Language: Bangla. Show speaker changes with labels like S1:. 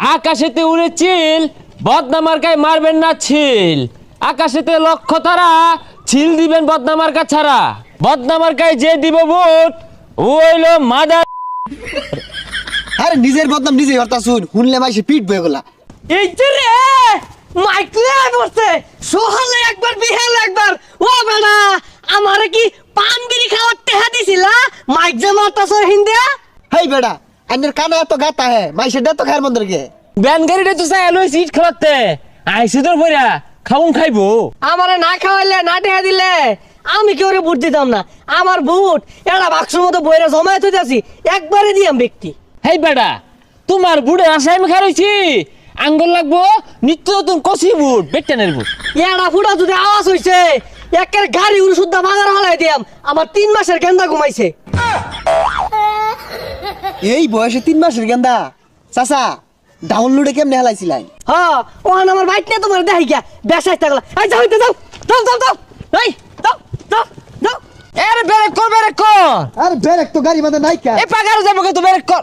S1: আকাশেতে উড়ে চিল, বদনামার্কায় মারবেন না ছিল। আকাশেতে লক্ষ্য তারা, ছিল দিবেন বদনামার্কা ছাড়া। বদনামার্কায় যে দিব ভোট ও হইলো মাদার।
S2: আরে নিজের বদনাম নিজেই হরতা শুন, শুনলে মাইসে পিট বয়ে গলা।
S3: এই যে রে মাইকলে বসে সোহালে একবার বিহালে একবার। ও বেড়া আমারে কি পান বিড়ি খাওয়ার টেহা দিছিলা? মাইক যে মারতাছ হিন্দিয়া।
S2: হেই বেড়া, আইনের কানা এত গাতা হে, মাইসে দে তো খায়ের মন্দিরকে।
S1: ব্যান গাড়িটা তো চাই এলো সিট খেলাতে আইসি তোর পয়রা খাউন খাইবো।
S3: আমারে না খাওয়াইলে না টেহা দিলে আমি কি ওরে ভোট দিতাম না। আমার ভোট এরা বাক্সর মতো বইরা জমায়ে থইতাছি, একবারে দিয়াম ব্যক্তি।
S1: হেই বেটা, তোমার বুড়ে আশায় আমি খাইছি। আঙ্গুল লাগবো নিত্য নতুন কষি বুট, বেটানের বুট।
S3: এরা ফুটা যদি আওয়াজ হইছে একের গাড়ি উড়ে শুদ্ধা বাজার হলাই দিয়াম। আমার 3 মাসের গেন্দা ঘুমাইছে।
S2: এই বয়সে 3 মাসের গেন্দা চাচা ডাউনলোডে কেমনে হেলাইছিলাই?
S3: হ্যাঁ ওখানে আমার বাইক নিয়ে তোমার দেখাই গিয়া বেসাই থাকলা। এই যাও হইতে যাও যাও যাও যাও। এই যাও যাও যাও।
S1: এর বেরেক কর, বেরেক কর।
S2: আরে ব্রেক তো গাড়ি বাঁধা নাই কা।
S1: এ পাগার যাবো কিন্তু বেরেক কর।